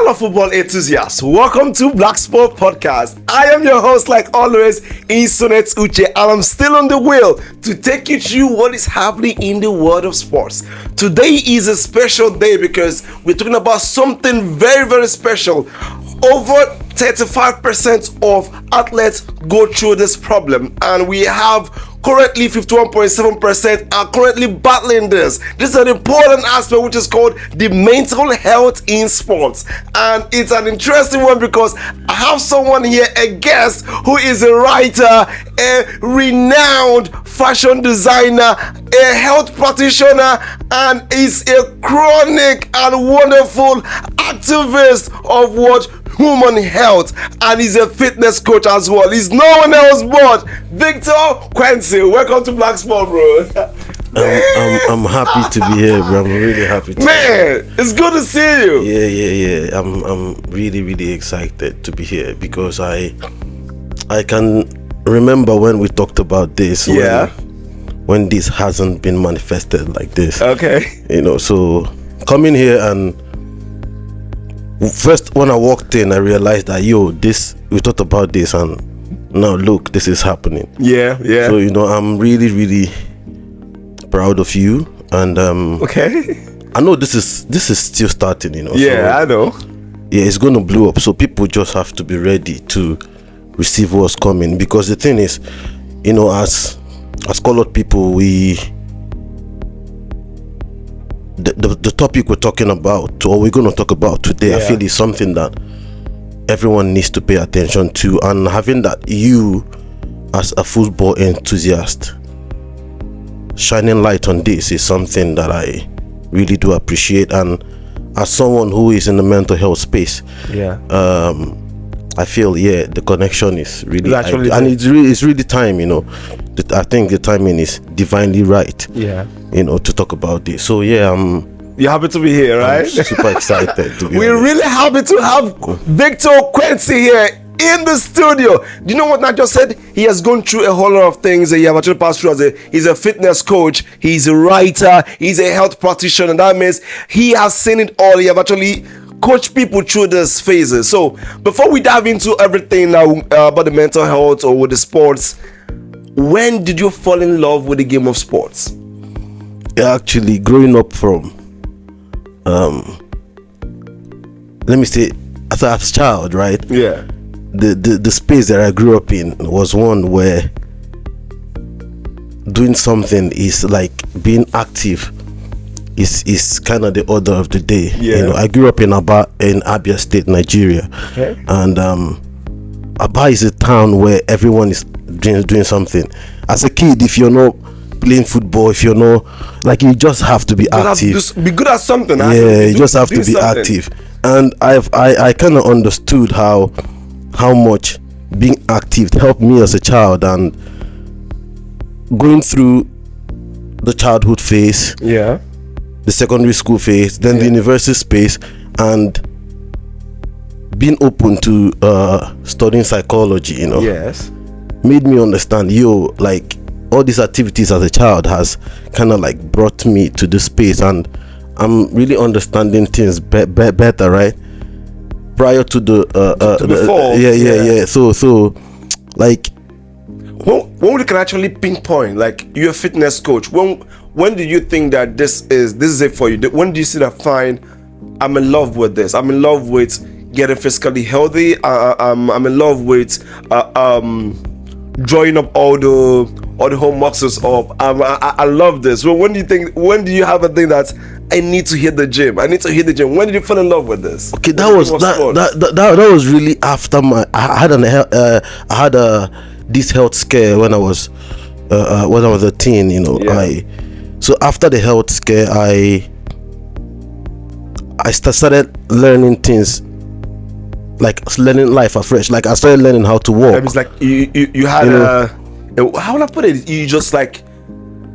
Hello, football enthusiasts. Welcome to Blaqsport podcast. I am your host, like always, Insonet Uche, and I'm still on the wheel to take you through what is happening in the world of sports. Today is a special day because we're talking about something very, very special. Over 35% of athletes go through this problem, and we have currently 51.7% are currently battling this. This is an important aspect which is called the mental health in sports, and it's an interesting one because I have someone here, a guest who is a writer, a renowned fashion designer, a health practitioner, and is a chronic and wonderful activist of what human health, and he's a fitness coach as well. He's no one else but Victor Quincy. Welcome to Blaqsport, bro. I'm happy to be here, bro. I'm really happy to Man, it's good to see you. Yeah. I'm really excited to be here because I can remember when we talked about this. Yeah. When this hasn't been manifested like this. Okay. So coming here, and first when I walked in, I realized that we thought about this, and now look, this is happening. Yeah. So I'm really proud of you, and Okay. I know this is still starting. Yeah, so, I know. Yeah, it's gonna blow up. So people just have to be ready to receive what's coming, because the thing is, as colored people, the topic we're talking about, or we're going to talk about today, I feel is something that everyone needs to pay attention to. And having that, you as a football enthusiast shining light on this is something that I really do appreciate. And as someone who is in the mental health space, I feel the connection is really and it's really time. I think the timing is divinely right. Yeah. To talk about this. So You're happy to be here, right? I'm super excited to be We're honest. really happy to have Victor Quincy here in the studio. Do you know what I just said? He has gone through a whole lot of things that he have actually passed through. He's a fitness coach, he's a writer, he's a health practitioner. That means he has seen it all. He have actually coached people through these phases. So before we dive into everything now about the mental health or with the sports, when did you fall in love with the game of sports? Actually, growing up from let me say, as a child, right? Yeah. The space that I grew up in was one where doing something is like being active is kind of the order of the day. Yeah. I grew up in Abia State, Nigeria. Okay. And Aba is a town where everyone is doing something. As a kid, if you're not playing football, if you're not, like, you just have to be active. Just be good at something. You just have to be something. active. And I kind of understood how much being active helped me as a child, and going through the childhood phase, the secondary school phase, then the university space, and being open to studying psychology, Yes. made me understand, like, all these activities as a child has kind of like brought me to this space, and I'm really understanding things better, right? Prior to the before. So like, when we can actually pinpoint, like, you're a fitness coach, when do you think that this is it for you? When do you see that, fine, I'm in love with this, I'm in love with getting physically healthy, I'm in love with drawing up all the whole muscles up, I love this? Well, when do you have a thing that I need to hit the gym? When did you fall in love with this? Okay, that was really after I had this health scare when I was a teen. So after the health scare, I started learning things, like learning life afresh. Like, I started learning how to walk. It was like you had how will I put it? You just, like,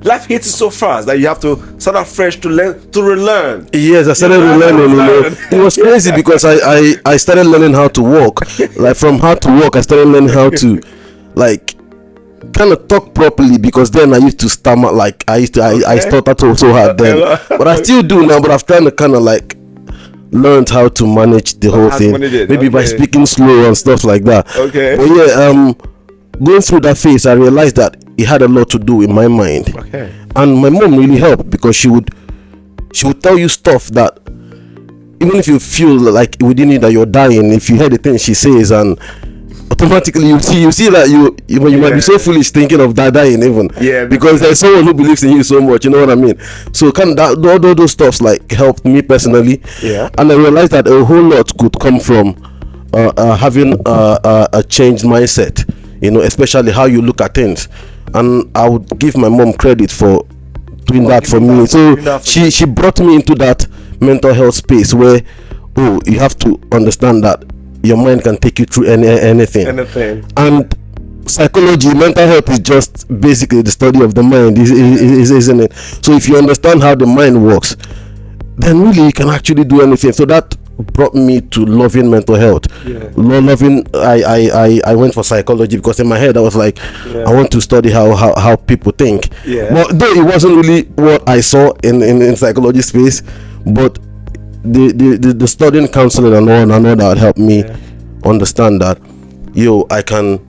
life hits you so fast that you have to start afresh to relearn. Yes, I started relearning. It was crazy because I started learning how to walk. Like, from how to walk, I started learning how to, like, kind of talk properly, because then I used to stammer. Like, I stuttered so hard then, but I still do now. But I've trying to kind of like learned how to manage the whole thing, maybe by speaking slow and stuff like that. Okay. But yeah, going through that phase, I realized that it had a lot to do with my mind. Okay. And my mom really helped, because she would tell you stuff that even if you feel like within you that you're dying, if you hear the things she says, and automatically you see that you might be so foolish thinking of dying even, because there's someone who believes in you so much, you know what I mean? So kind of all those stuffs like helped me personally, and I realized that a whole lot could come from having a changed mindset, you know, especially how you look at things. And I would give my mom credit for doing that for me. So she brought me into that mental health space where you have to understand that your mind can take you through anything. And psychology, mental health is just basically the study of the mind, isn't it? So if you understand how the mind works, then really you can actually do anything. So that brought me to loving mental health. I went for psychology, because in my head I was like, I want to study how people think. But though it wasn't really what I saw in psychology space, but the studying, counseling and all that helped me understand that I can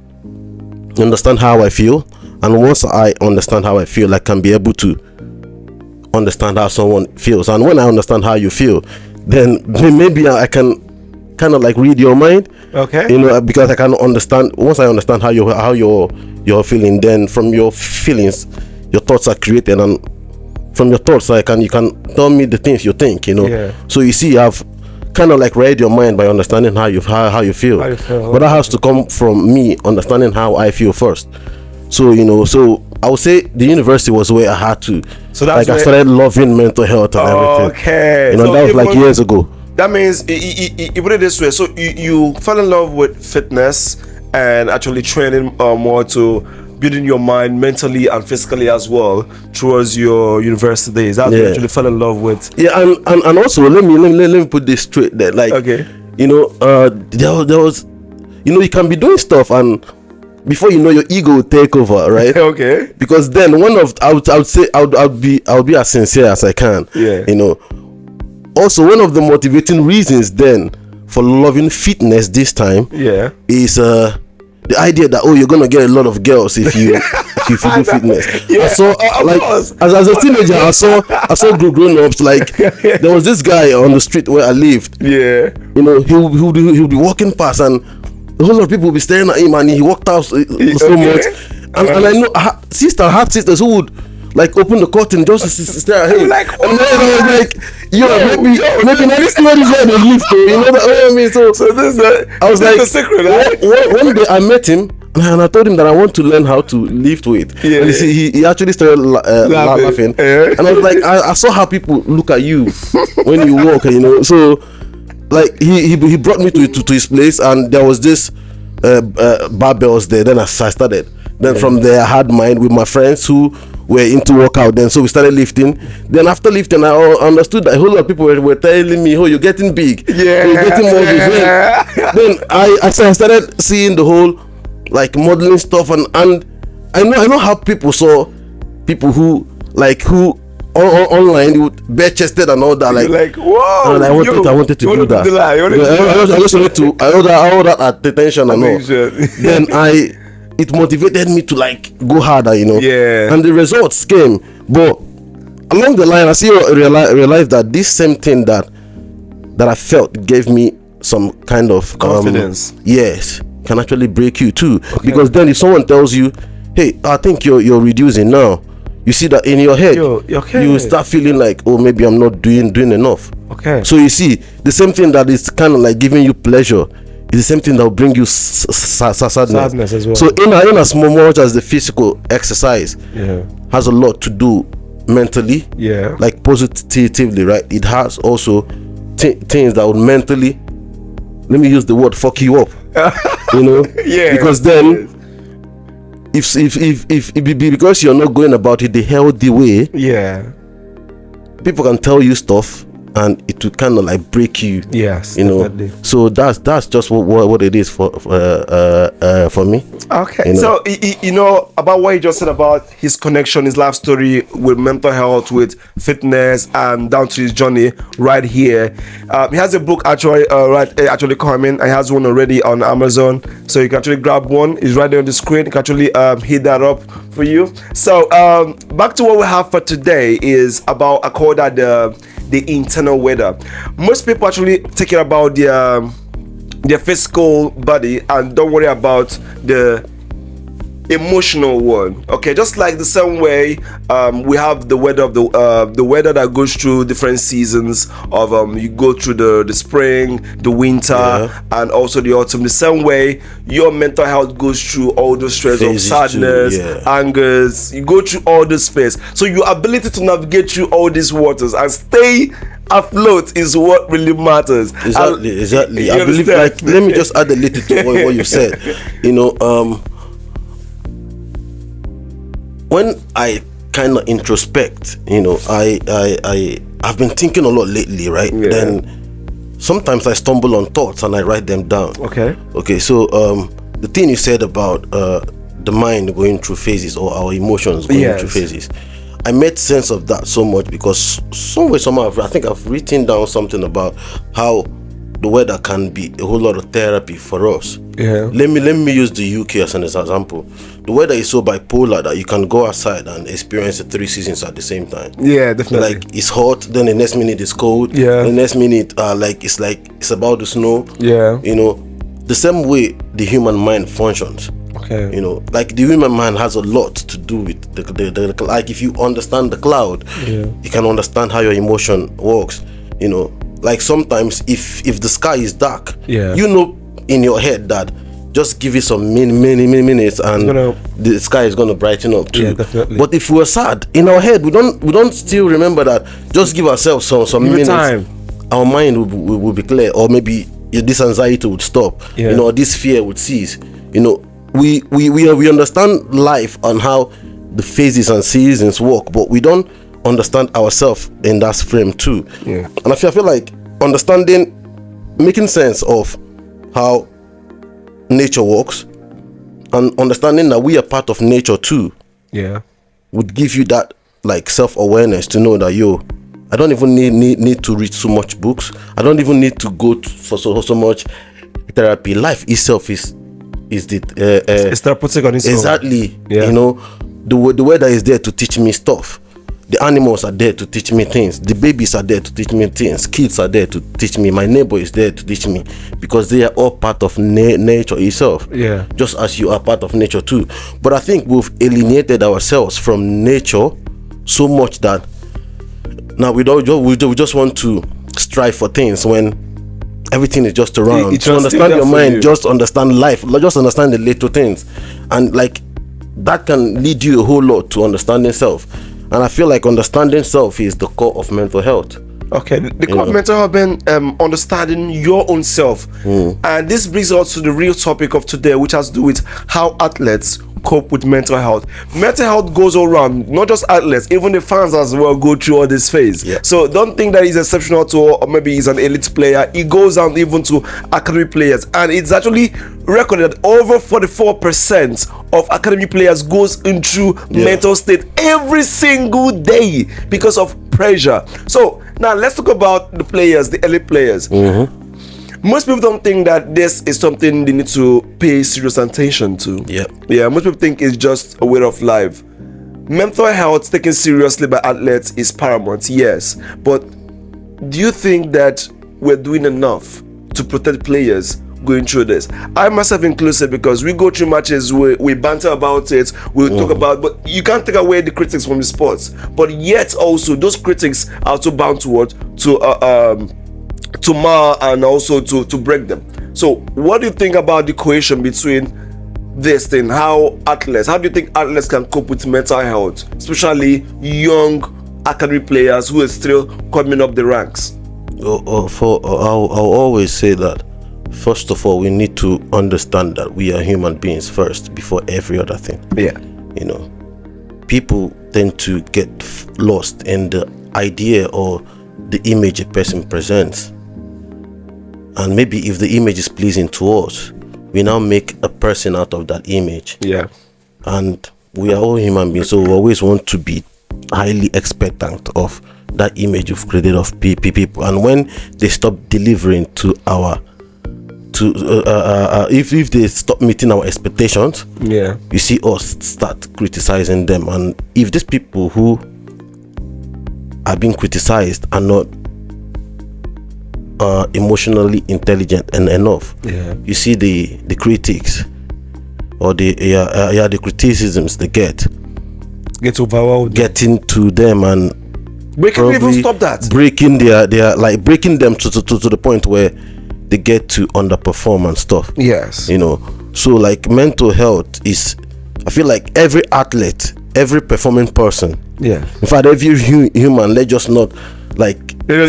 understand how I feel, and once I understand how I feel, I can be able to understand how someone feels. And when I understand how you feel, then maybe I can kind of like read your mind, you know, because I can understand. Once I understand how you're feeling, then from your feelings your thoughts are created, and from your thoughts you can tell me the things you think, you know. So you see, I've kind of like read your mind by understanding how you feel. But that has to come from me understanding how I feel first. So you know, so I would say the university was where I had to, so that's like I started loving mental health and everything. You know, so that was like years ago. That means you put it this way. So you fell in love with fitness and actually training more to building your mind mentally and physically as well towards your university days. That's what you actually fell in love with. And also let me put this straight there. Like, you know, there was, you know, you can be doing stuff and before you know, your ego will take over, right? Because then I would say I would be as sincere as I can. You know. Also, one of the motivating reasons then for loving fitness this time is the idea that you're gonna get a lot of girls if you do fitness. I saw like as a teenager, I saw grown ups, like there was this guy on the street where I lived. You know, he'll be walking past and a whole lot of people will be staring at him, and he walked out so much. And I know I had sisters who would like open the curtain just to stare at him. And then I was like, maybe now this is where they live to. You know what I mean? So this I was like, the secret, right? One day I met him and I told him that I want to learn how to lift weight. And he actually started laughing. And I was like, I saw how people look at you when you walk, you know. So like he brought me to his place, and there was this barbells there. Then I started. Then from there I had mine with my friends who were into workout then, so we started lifting. Then after lifting, I understood that a whole lot of people were telling me, you're getting big, you're getting more big. Then I started seeing the whole like modeling stuff, and I know how people saw people who online with bare chested and all that, like whoa, and I wanted to do that. I just wanted to all that attention and all. Then it motivated me to like go harder, you know. And the results came, but along the line I realized that this same thing that I felt gave me some kind of confidence, can actually break you too. Because then if someone tells you, hey, I think you're reducing now, you see that in your head, you start feeling like, maybe I'm not doing enough. So you see, the same thing that is kind of like giving you pleasure is the same thing that will bring you sadness as well. So in as much as the physical exercise has a lot to do mentally, like positively, right? It has also things that would mentally, let me use the word, fuck you up. You know, because then if because you're not going about it the healthy way, people can tell you stuff and it will kind of like break you. Yes, you know. definitely. So that's just what it is for me. Okay, You know? so you know about what he just said about his connection, his life story with mental health, with fitness, and down to his journey right here. He has a book actually actually coming. I has one already on Amazon, so you can actually grab one. It's right there on the screen. You can actually hit that up for you. So back to what we have for today is about, I call that the internal weather. Most people actually thinking about their physical body and don't worry about the emotional one. Okay, just like the same way we have the weather of the weather that goes through different seasons of you go through the spring, the winter, and also the autumn. The same way your mental health goes through all those stress of Phases sadness, too, angers. You go through all this space, so your ability to navigate through all these waters and stay afloat is what really matters. Exactly. You I believe, understand? like, let me just add a little to what you said. You know, when I kind of introspect, you know, I've been thinking a lot lately, right? Yeah. Then sometimes I stumble on thoughts and I write them down. Okay, so the thing you said about the mind going through phases, or our emotions going through phases, I made sense of that so much because somehow I think I've written down something about how the weather can be a whole lot of therapy for us. Yeah. Let me use the UK as an example. The weather is so bipolar that you can go outside and experience the 3 seasons at the same time. Yeah, definitely. Like, it's hot, then the next minute it's cold. Yeah. The next minute it's about to snow. Yeah. You know, the same way the human mind functions. Okay. You know, like the human mind has a lot to do with the like, if you understand the cloud, you can understand how your emotion works. You know, like sometimes if the sky is dark, you know in your head that just give it some many minutes and the sky is gonna brighten up too. Yeah, definitely. But if we're sad in our head, we don't still remember that. Just give ourselves some minutes. Time. Our mind will be clear, or maybe this anxiety would stop. Yeah. You know, this fear would cease. You know, we understand life and how the phases and seasons work, but we don't understand ourselves in that frame too. Yeah. And I feel like making sense of how nature works and understanding that we are part of nature too, would give you that like self-awareness to know that I don't even need to read so much books. I don't even need to go for so much therapy. Life itself is the it's therapeutic on its own. exactly. Yeah. You know, the weather is there to teach me stuff. The animals are there to teach me things. The babies are there to teach me things. Kids are there to teach me. My neighbor is there to teach me, because they are all part of nature itself. Yeah. Just as you are part of nature too. But I think we've alienated ourselves from nature so much that now we just want to strive for things when everything is just around. To understand your mind, just understand life, just understand the little things, and like that can lead you a whole lot to understanding self. And I feel like understanding self is the core of mental health. Okay, the core of mental health being understanding your own self. And this brings us to the real topic of today, which has to do with how athletes cope with mental health. Mental health goes all around, not just athletes, even the fans as well go through all this phase. Yeah. So don't think that he's exceptional to, or maybe he's an elite player. It goes down even to academy players, and it's actually recorded that over 44% of academy players goes into mental state every single day because of pressure. So now let's talk about the players, the elite players. Most people don't think that this is something they need to pay serious attention to. Yeah, most people think it's just a way of life. Mental health taken seriously by athletes is paramount, yes. But do you think that we're doing enough to protect players going through this? I myself inclusive, because we go through matches, we banter about it, we talk about, but you can't take away the critics from the sports. But yet also those critics are also bound to mar and also to break them. So what do you think about the cohesion between this thing? How do you think athletes can cope with mental health, especially young academy players who are still coming up the ranks? I'll always say that first of all, we need to understand that we are human beings first before every other thing. Yeah. You know, people tend to get lost in the idea or the image a person presents. And maybe if the image is pleasing to us, we now make a person out of that image. Yeah. And we are all human beings, so we always want to be highly expectant of that image you've created of people. And when they stop delivering to our if they stop meeting our expectations, yeah, you see us start criticizing them. And if these people who are being criticized are not emotionally intelligent and enough, yeah, you see the critics or the criticisms they get overwhelmed, getting to them, and we can even stop that, breaking their like breaking them to the point where they get to underperform and stuff. Yes, you know. So like mental health is, I feel like every athlete, every performing person, yeah, in fact every human, let's just not like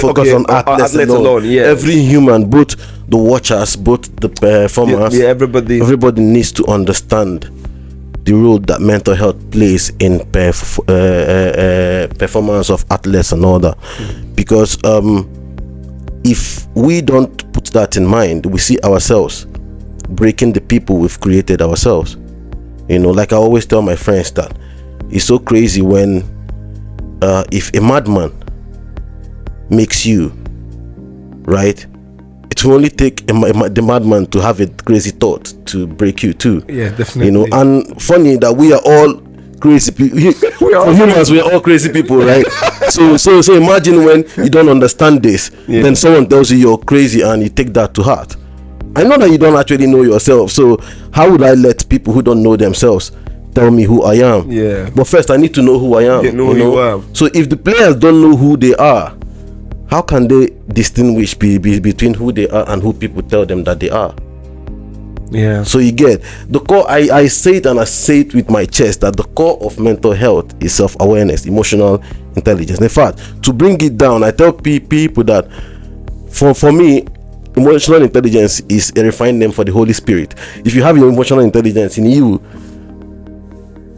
focus on athletes alone. Yeah, every human, both the watchers, both the performers, yeah, everybody needs to understand the role that mental health plays in performance of athletes and all that. Because if we don't put that in mind, we see ourselves breaking the people we've created ourselves. You know, like I always tell my friends that it's so crazy when if a madman makes you, right, it will only take the madman to have a crazy thought to break you too. Yeah, definitely. You know, and funny that we are all crazy people. We are all crazy people, right? so imagine when you don't understand this, then someone tells you you're crazy and you take that to heart. I know that you don't actually know yourself, so how would I let people who don't know themselves tell me who I am? Yeah. But first I need to know who I am. Know who you are. So if the players don't know who they are, how can they distinguish between who they are and who people tell them that they are? Yeah. So you get the core. I say it and I say it with my chest that the core of mental health is self-awareness, emotional intelligence. In fact, to bring it down, I tell people that for me, emotional intelligence is a refined name for the Holy Spirit. If you have your emotional intelligence in you,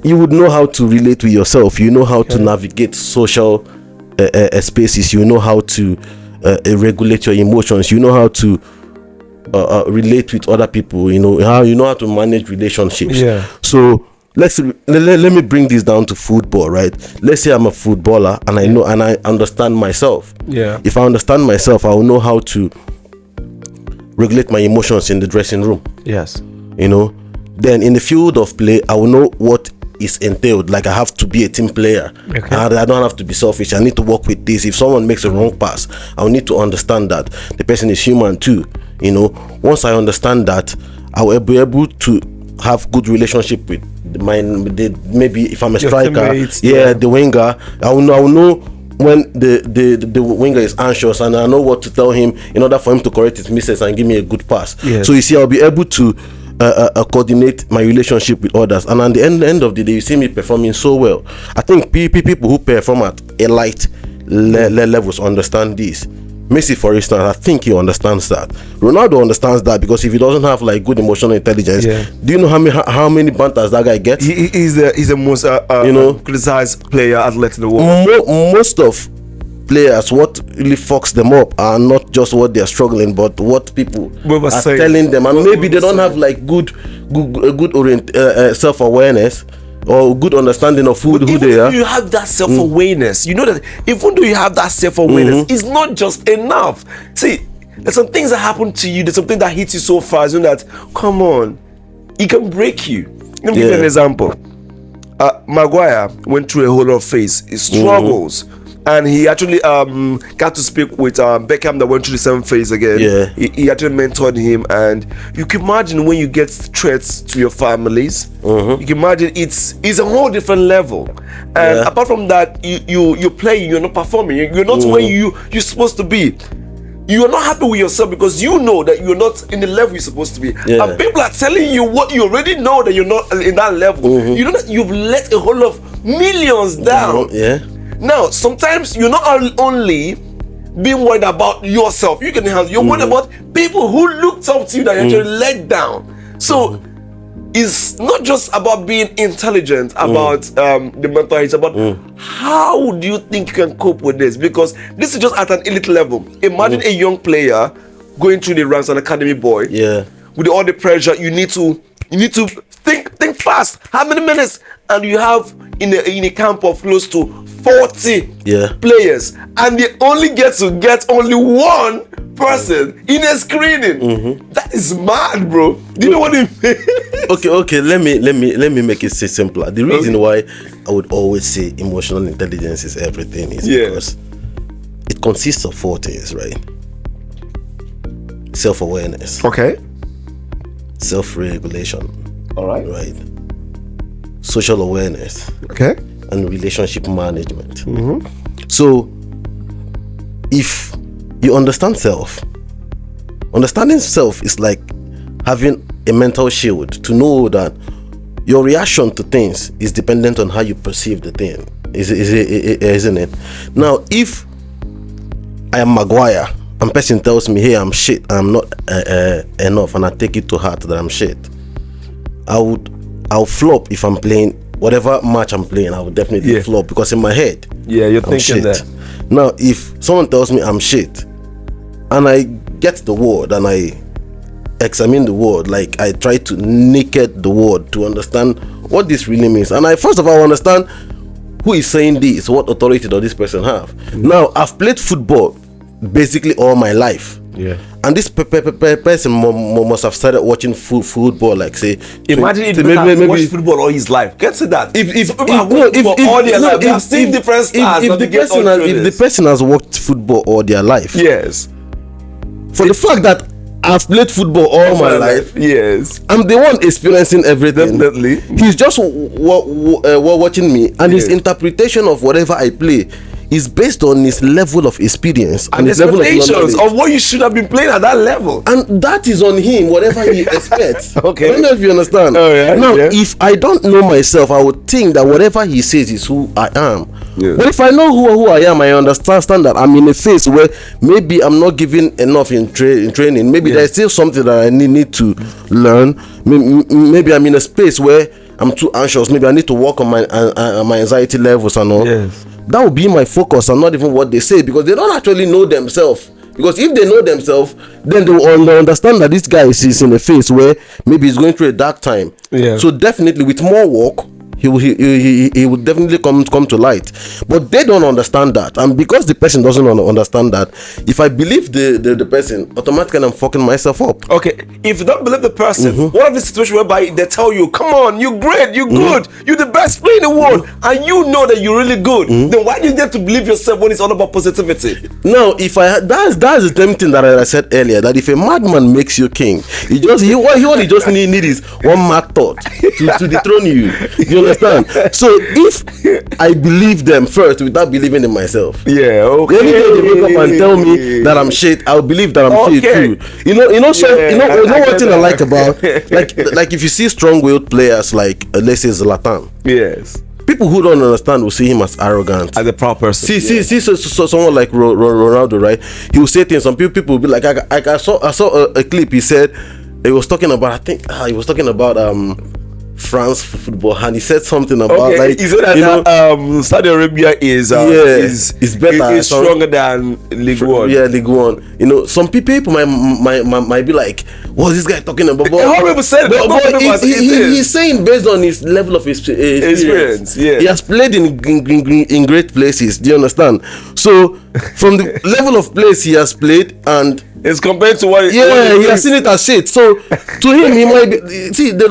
you would know how to relate with yourself. You know how to navigate social spaces. You know how to regulate your emotions. You know how to relate with other people. You know how to manage relationships. Yeah. So let me bring this down to football, right? Let's say I'm a footballer and I know and I understand myself. Yeah. If I understand myself, I will know how to regulate my emotions in the dressing room. Yes. You know, then in the field of play, I will know what is entailed. Like I have to be a team player. Okay. I don't have to be selfish. I need to work with this. If someone makes a wrong pass, I will need to understand that the person is human too. You know, once I understand that, I will be able to have good relationship with maybe if I'm a striker, teammates, the winger. I will know when the winger is anxious, and I know what to tell him in order for him to correct his mistakes and give me a good pass. Yes. So you see, I'll be able to coordinate my relationship with others, and at the end of the day, you see me performing so well. I think people who perform at elite levels understand this. Messi, for instance, I think he understands that. Ronaldo understands that, because if he doesn't have like good emotional intelligence, do you know how many banters that guy gets? He's the most criticized player athlete in the world. Most of players, what really fucks them up are not just what they are struggling, but what people are telling them, and maybe they don't have like good self-awareness or good understanding of who they are. If you have that self-awareness, you know that even though you have that self-awareness, it's not just enough. See, there's some things that happen to you, there's something that hits you so fast, you know that, come on, it can break you. Let me give you an example. Maguire went through a whole lot of phase, struggles, and he actually got to speak with Beckham that went through the same phase again. He actually mentored him, and you can imagine when you get threats to your families, you can imagine it's a whole different level. And apart from that, you're playing, you're not performing, you're not where you're supposed to be. You are not happy with yourself because you know that you're not in the level you're supposed to be. And people are telling you what you already know, that you're not in that level. You know that you've let a whole lot of millions down. Now, sometimes you're not only being worried about yourself, you're worried about people who looked up to you that you actually let down. So is not just about being intelligent about the mental health, about how do you think you can cope with this? Because this is just at an elite level. Imagine a young player going through the ranks, an academy boy. Yeah. With all the pressure, you need to think fast. How many minutes? And you have in a camp of close to 40 players, and they only get only one person in a screening. That is mad, bro. Do you know what it means? Okay. Let me make it simpler. The reason why I would always say emotional intelligence is everything is because it consists of 4 things, right? Self-awareness. Okay. Self-regulation. All right. Right. Social awareness. Okay. And relationship management. So, if you understand self, understanding self is like having a mental shield to know that your reaction to things is dependent on how you perceive the thing. Isn't it? Now, if I am Maguire and person tells me, hey, I'm shit, I'm not enough, and I take it to heart that I'm shit, I'll flop if I'm playing whatever match I'm playing. I would definitely flop because in my head, you're I'm thinking shit. that. Now, if someone tells me I'm shit, and I get the word and I examine the word, like I try to naked the word to understand what this really means, and I first of all understand who is saying this, what authority does this person have. Now, I've played football basically all my life. And this person must have started watching football, like say. Imagine if he has watched football all his life. Can't say that. If they have seen different stars. If the person has watched football all their life, yes. For the fact that I've played football all my life, yes, I'm the one experiencing everything. Definitely. He's just watching me, and his interpretation of whatever I play is based on his level of experience and his level of what you should have been playing at that level, and that is on him, whatever he expects. Okay, I don't know if you understand. Now, if I don't know myself, I would think that whatever he says is who I am. But if I know who I am, I understand that I'm in a phase where maybe I'm not giving enough in training. Maybe there's still something that I need to learn. Maybe I'm in a space where I'm too anxious. Maybe I need to work on my anxiety levels and all. That will be my focus, and not even what they say, because they don't actually know themselves. Because if they know themselves, then they will understand that this guy is in a phase where maybe he's going through a dark time. So definitely with more work, he will definitely come to light. But they don't understand that, and because the person doesn't understand that, if I believe the person, automatically I'm fucking myself up. Okay, if you don't believe the person, what if the situation whereby they tell you, come on, you're great, you're good, you're the best player in the world, and you know that you're really good, then why do you get to believe yourself when it's all about positivity? No, that's the same thing that I said earlier, that if a madman makes you king, what he just need is one mad thought to dethrone you. You understand? So if I believe them first without believing in myself, okay, any day they wake up and tell me that I'm shit, I'll believe that I'm shit too. You know what thing I like about like if you see strong-willed players like let's say Zlatan. Yes. People who don't understand will see him as arrogant, as a proud person. See, so someone like Ronaldo, right? He will say things. Some people will be like, I saw a clip. He said he was talking about. I think he was talking about France football, and he said something about like, he said that Saudi Arabia is better, is stronger than Ligue 1. Yeah, Ligue 1. You know, some people might be like, what's this guy talking about? But he's saying based on his level of experience. Yeah, he has played in great places. Do you understand? So from the level of place he has played, and it's compared to what he has seen it as shit. So to him, he might be, see, the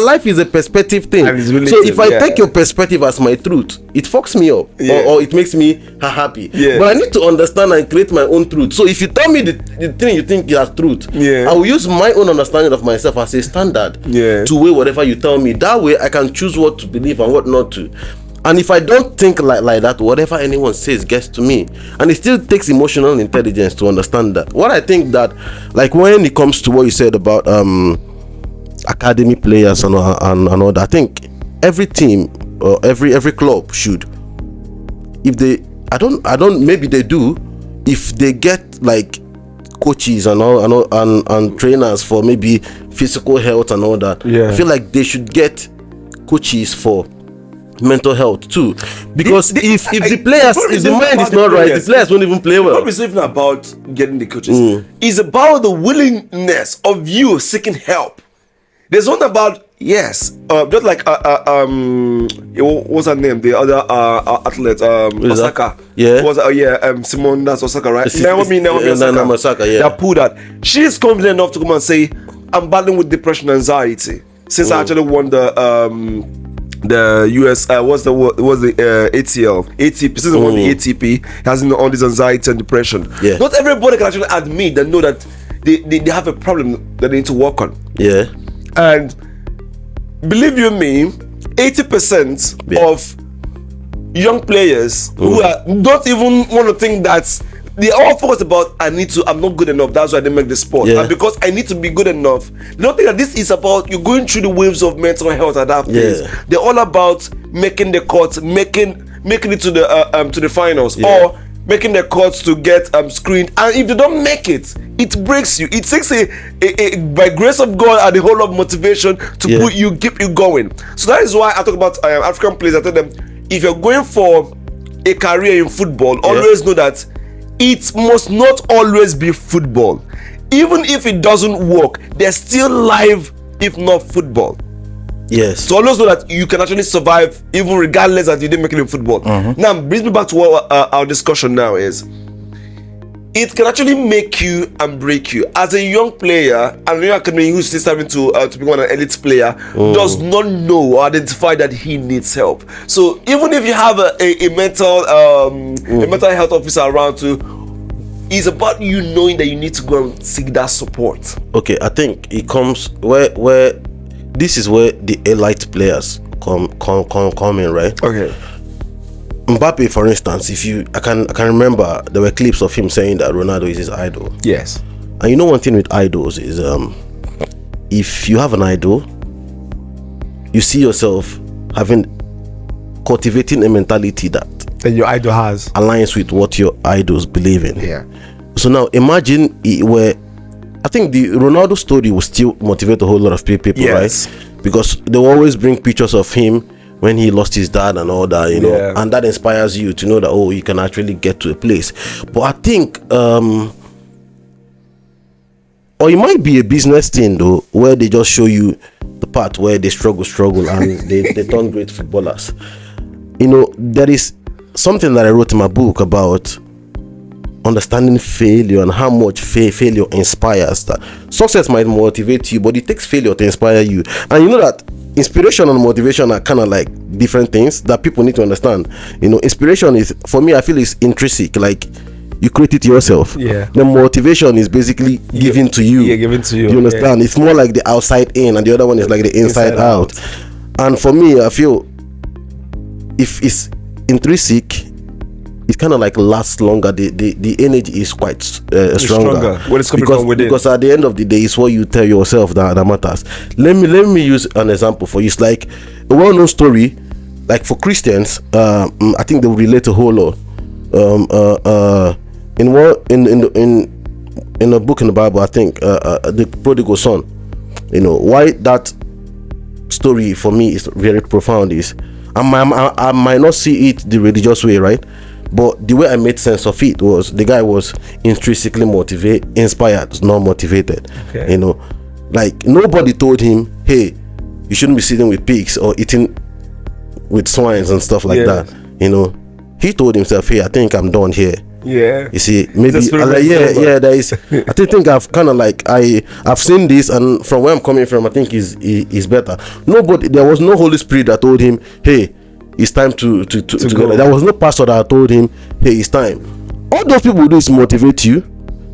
life is a perspective thing. So if I take your perspective as my truth, it fucks me up, or it makes me happy. But I need to understand and create my own truth. So if you tell me the thing you think is truth, I will use my own understanding of myself as a standard to weigh whatever you tell me. That way I can choose what to believe and what not to. And if I don't think like that, whatever anyone says gets to me. And it still takes emotional intelligence to understand that. What I think that, like when it comes to what you said about academy players and all that, I think every team or every club should, if they, I don't maybe they do, if they get like coaches and and trainers for maybe physical health and all that. Yeah. I feel like they should get coaches for mental health too, because if the players, if the mind is not right, the players won't even play well. It's not even about getting the coaches. It's about the willingness of you seeking help. There's one about just like what's her name? The other athlete, Osaka. Yeah. Simone, that's Osaka, right? Naomi Osaka. Yeah. That pulled that. She's confident enough to come and say, "I'm battling with depression and anxiety since I actually won the US was the ATL ATP since I won the ATP, has all this anxiety and depression." Yeah. Not everybody can actually admit that know that they have a problem that they need to work on. Yeah. And believe you me, 80% of young players who don't even want to think that they all focus about I'm not good enough, that's why they make the sport. Yeah. And because I need to be good enough, they don't think that this is about you going through the waves of mental health at that phase. Yeah. They're all about making the court, making it to the finals, Yeah. or making the courts to get screened. And if they don't make it, it breaks you. It takes a by grace of God and the whole of motivation to keep you going. So that is why I talk about African players. I tell them, if you're going for a career in football, always know that it must not always be football. Even if it doesn't work, there's still life if not football. Yes. So always know that you can actually survive even regardless that you didn't make it in football. Now, brings me back to what our discussion now is. It can actually make you and break you. As a young player, and a young academy who's still starting to become an elite player, does not know or identify that he needs help. So even if you have a mental health officer around to, it's about you knowing that you need to go and seek that support. Okay, I think it comes where this is where the elite players come in, right? Okay. Mbappe, for instance, I can remember there were clips of him saying that Ronaldo is his idol. Yes. And you know one thing with idols is if you have an idol, you see yourself cultivating a mentality that your idol has aligns with what your idols believe in. Yeah. So now imagine where I think the Ronaldo story will still motivate a whole lot of people, yes, right? Because they will always bring pictures of him when he lost his dad and all that, you know, and that inspires you to know that, oh, you can actually get to a place. But I think, or it might be a business thing though, where they just show you the part where they struggle and they turn great footballers. You know, there is something that I wrote in my book about understanding failure and how much failure inspires. That success might motivate you, but it takes failure to inspire you. And you know that inspiration and motivation are kind of like different things that people need to understand. You know, inspiration is, for me, I feel it's intrinsic, like you create it yourself. Yeah. The motivation is basically given to you. Yeah, given to you. You understand? It's more like the outside in, and the other one is like the inside out. And for me, I feel if it's intrinsic, it kind of like lasts longer. The energy is quite stronger when it's coming from within. Because at the end of the day, it's what you tell yourself that matters. Let me use an example for you. It's like a well-known story, like for Christians. I think they will relate a whole lot. In a book in the Bible, I think the prodigal son. You know why that story for me is very profound is I might not see it the religious way, right? But the way I made sense of it was the guy was intrinsically inspired, not motivated. Okay. You know, like nobody told him, hey, you shouldn't be sitting with pigs or eating with swines and stuff like that. You know, he told himself, hey, I think I'm done here. Yeah. You see, maybe there is. I think I've kind of like I've seen this, and from where I'm coming from, I think is better. There was no Holy Spirit that told him, hey, it's time to go. There was no pastor that told him, hey, it's time. All those people do is motivate you.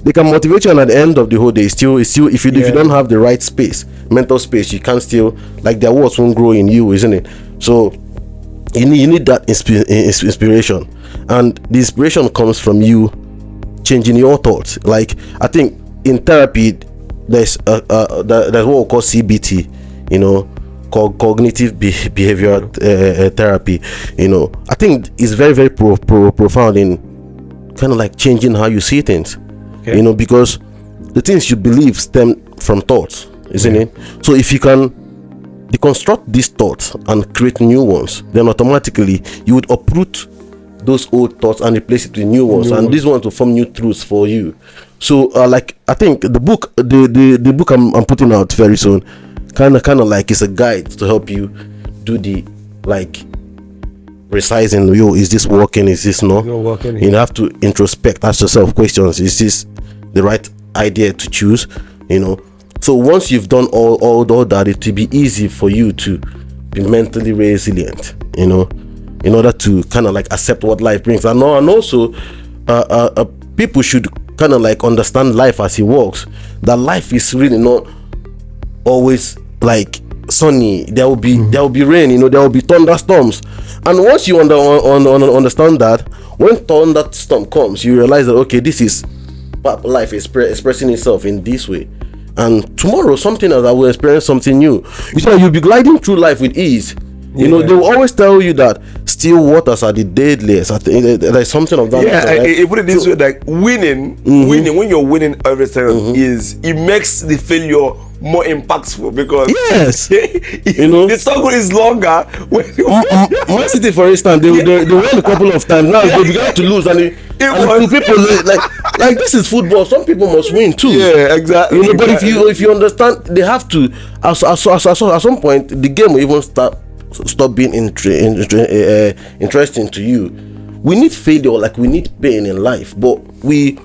They can motivate you, and at the end of the whole day, still if you don't have the right space, mental space, you can't still, like, their words won't grow in you, isn't it? So you need that inspiration, and the inspiration comes from you changing your thoughts. Like, I think in therapy there's what we call CBT, you know, cognitive behavioral therapy. You know, I think it's very, very profound in kind of like changing how you see things. Okay. You know, because the things you believe stem from thoughts, isn't it? So if you can deconstruct these thoughts and create new ones, then automatically you would uproot those old thoughts and replace it with new ones, and these ones will form new truths for you. So like I think the book I'm putting out very soon kind of like is a guide to help you do the like resizing. Is this working, is this not working? You have to introspect, ask yourself questions. Is this the right idea to choose? So once you've done all that, it will be easy for you to be mentally resilient, in order to kind of like accept what life brings. And also people should kind of like understand life as it works, that life is really not always like sunny. There will be rain, there will be thunderstorms. And once you understand that, when thunderstorm comes, you realize that okay, this is life expressing itself in this way, and tomorrow something else, I will experience something new. You'll be gliding through life with ease. They will always tell you that still waters are the deadliest. I think there's something of that. Yeah, right? Put it this way, like winning, when you're winning everything, it makes the failure more impactful, because the struggle is longer. Man City, for instance, they won a couple of times. Now they began to lose, and people like this is football. Some people must win too. Yeah, exactly. But if you understand, they have to. At some point, the game will even stop being interesting to you. We need failure, like we need pain in life, but we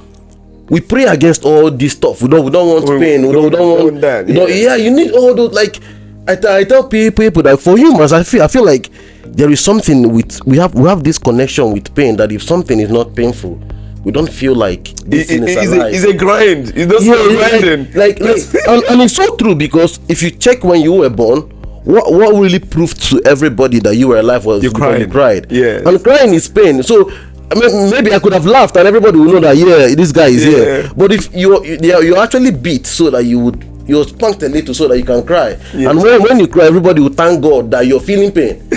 pray against all this stuff. We don't want pain. We don't want that. You need all those. Like I tell people that for humans, I feel like there is something we have this connection with pain, that if something is not painful, we don't feel like this thing is alive. It's a grind. It's just grinding. And it's so true, because if you check when you were born, what really proved to everybody that you were alive was you cried. Yeah. And crying is pain. So maybe I could have laughed and everybody would know that this guy is here. But if you're actually beat so that you're spanked a little so that you can cry. Yeah. And when you cry, everybody will thank God that you're feeling pain.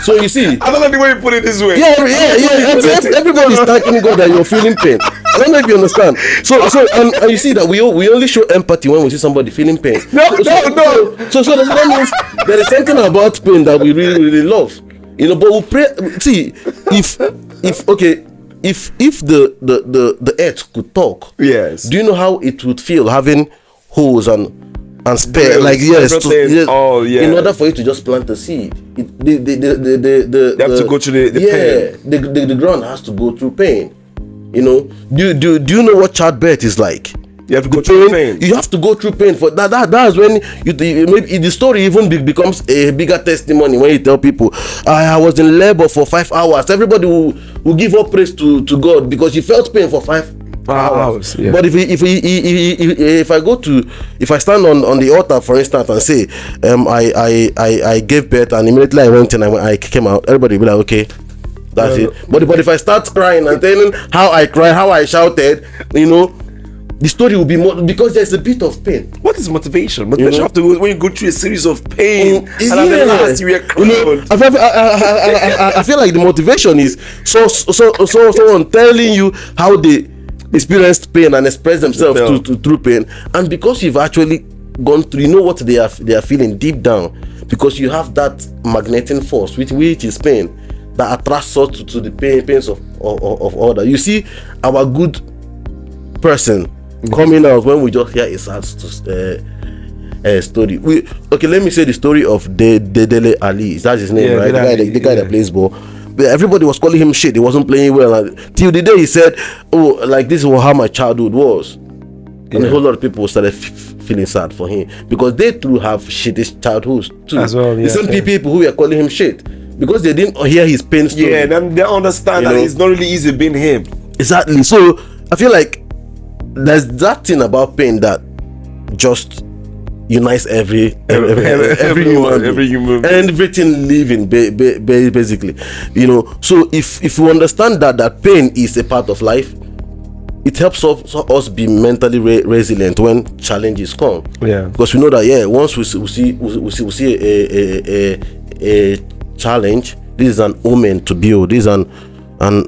So you see, I don't know the way you put it this way. Everybody is thanking God that you're feeling pain. I don't know if you understand. So and you see that we only show empathy when we see somebody feeling pain. No. So that means there is something about pain that we really, really love. But we pray. See, if the earth could talk, yes, do you know how it would feel having holes and spare, in order for you to just plant a seed, they have to go through the pain. The ground has to go through pain. Do you know what childbirth is like? You have to go through pain. You have to go through pain for that. That's when maybe the story even becomes a bigger testimony when you tell people, I was in labor for 5 hours. Everybody will give up praise to God because you felt pain for 5 hours. Yeah. But if I stand on the altar, for instance, and say I gave birth and immediately I went in and I came out, everybody will be like, okay, that's it. But if I start crying and telling how I cried, how I shouted, the story will be more, because there's a bit of pain. What is motivation? Motivation have to go when you go through a series of pain, and at the last you are crowned. I feel like the motivation is so someone telling you how they experienced pain and express themselves through pain, and because you've actually gone through, you know what they are feeling deep down, because you have that magnetic force which is pain that attracts us to the pains of other. You see, our good person coming out when we just hear a sad story. Let me say the story of Dele Ali. Is that his name, right? The guy that plays ball. But everybody was calling him shit. He wasn't playing well. Till the day he said, "Oh, like this is how my childhood was," and a whole lot of people started feeling sad for him, because they too have shitty childhoods too. As well, the same people who were calling him shit because they didn't hear his pain story. Yeah, they understand that it's not really easy being him. Exactly. So I feel like there's that thing about pain that just unites every human, and everything living, basically. So if you understand that pain is a part of life, it helps us be mentally resilient when challenges come. Yeah. Because we know that once we see a challenge, this is an omen to build. This is And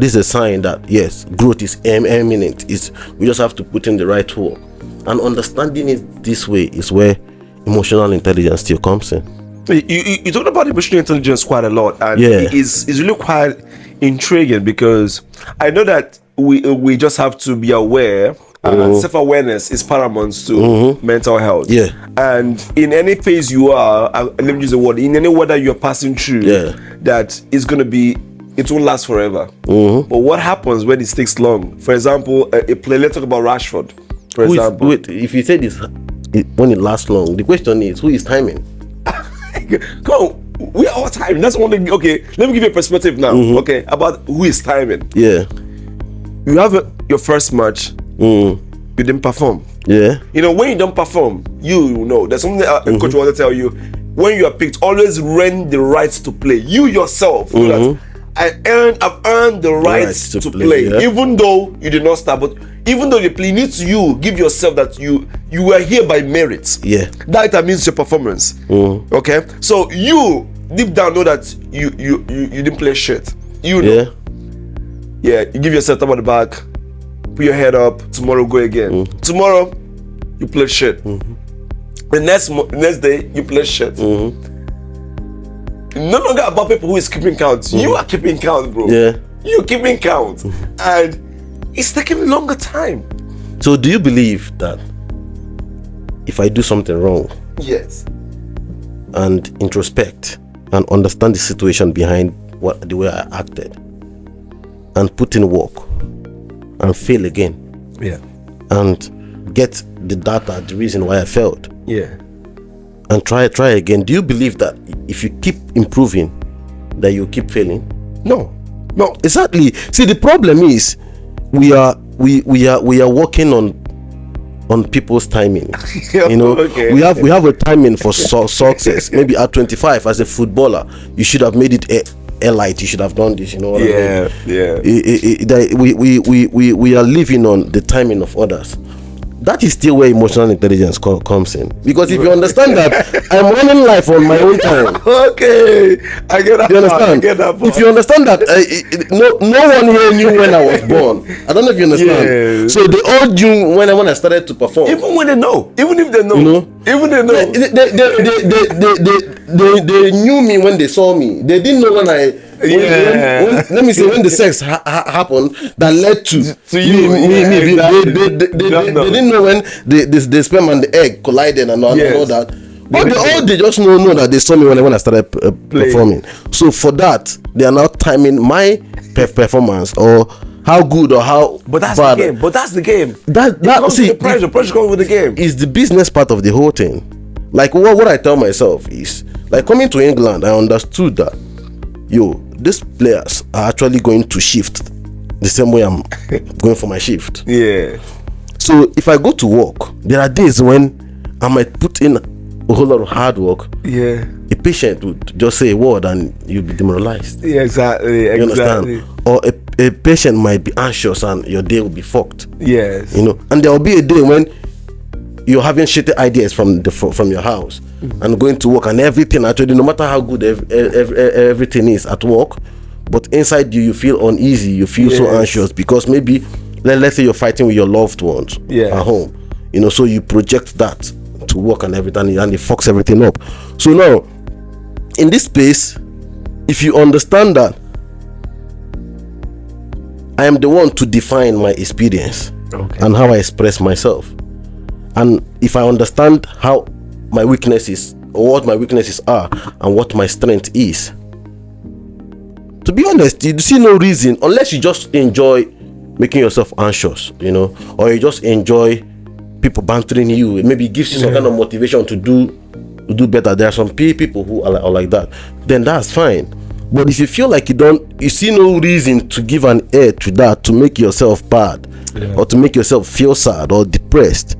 this is a sign that yes, growth is imminent. We just have to put in the right work. And understanding it this way is where emotional intelligence still comes in. You talked about emotional intelligence quite a lot, and it's really quite intriguing, because I know that we just have to be aware. Self-awareness is paramount to mental health. Yeah. And in any phase you are, let me use the word, in any weather you're passing through, that is going to be, it won't last forever. But what happens when it takes long? For example, let's talk about Rashford. For example. If you say this, when it lasts long, the question is, who is timing? Come on, we are all timing. That's only okay. Let me give you a perspective now. Okay, about who is timing. Yeah. You have your first match. You didn't perform. Yeah. You know, when you don't perform, you know there's something a coach want to tell you. When you are picked, always earn the rights to play. You yourself know that I've earned the rights to play, even though you did not start. But even though you play, you give yourself that you were here by merit. Yeah. That determines your performance. Okay. So you deep down know that you didn't play shit. You know. Yeah. You give yourself a tap on the back. Put your head up. Tomorrow go again. Tomorrow you play shit. The next day you play shit. No longer about people who is keeping count. You are keeping count, bro. Yeah. You're keeping count, and it's taking longer time. So do you believe that if I do something wrong, yes, and introspect and understand the situation behind the way I acted, and put in work and fail again, and get the data, the reason why I failed, and try again, do you believe that if you keep improving, that you keep failing? No, exactly. See, the problem is we are working on people's timing. You know, we have a timing for success. Maybe at 25, as a footballer, you should have made it elite. You should have done this. You know what I mean? We are living on the timing of others. That is still where emotional intelligence comes in. Because if you understand that I'm running life on my own time. Okay, I get that. You understand? If you understand that, no one here knew when I was born. I don't know if you understand. Yeah. So they all knew when I started to perform. Even when they know, even if they know, you know, even they know, they knew me when they saw me. They didn't know when I. Let me say, when the sex happened that led to you, they didn't know when the sperm and the egg collided and all that. But they just know that they saw me when I started performing. So for that, they are now timing my performance, or how good or how bad. That's the game. The pressure comes with the game. Is the business part of the whole thing. Like what I tell myself is, like, coming to England, I understood that these players are actually going to shift the same way I'm going for my shift. Yeah. So if I go to work, there are days when I might put in a whole lot of hard work. Yeah. A patient would just say a word and you'll be demoralized. Yeah, exactly. You understand? Or a patient might be anxious and your day will be fucked. Yes. You know, and there will be a day when you're having shitty ideas from your house and going to work, and everything actually, no matter how good everything is at work, but inside you feel uneasy, you feel so anxious, because maybe let's say you're fighting with your loved ones at home, you know, so you project that to work and everything, and it fucks everything up. So now, in this space, if you understand that I am the one to define my experience and how I express myself, and if I understand how my weaknesses, or what my weaknesses are, and what my strength is, to be honest, you see no reason, unless you just enjoy making yourself anxious, you know, or you just enjoy people bantering you. Maybe it gives you some kind of motivation to do better. There are some people who are like that. Then that's fine. But if you feel like you see no reason to give an ear to that, to make yourself bad, or to make yourself feel sad or depressed,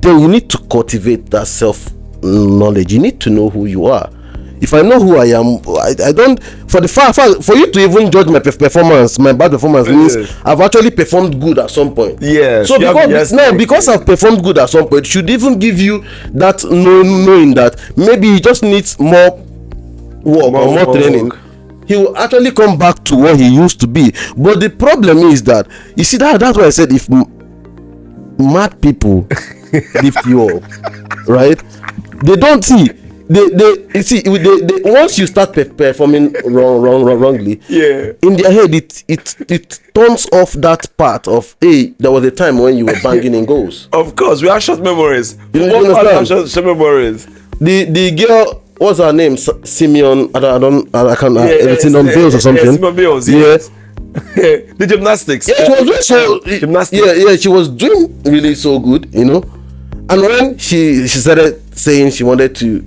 then you need to cultivate that self-knowledge. You need to know who you are. If I know who I am, I don't. For you to even judge my performance, my bad performance means I've actually performed good at some point. Yeah. So because I've performed good at some point, should even give you that knowing that maybe he just needs more work or more training. he will actually come back to what he used to be. But the problem is that, you see, that's why I said, if mad people lift you up, right? They don't see. They see. They once you start performing wrongly, in their head it turns off that part of, hey, there was a time when you were banging in goals. Of course, we have short memories. You understand? Short memories. The girl, what's her name? Simeon. I can't. Everything on Bills or something. Yeah, Simeon Bills. Yes. The gymnastics. Yeah, she was doing so. Gymnastics. Yeah, she was doing really so good, you know. And when she started saying she wanted to,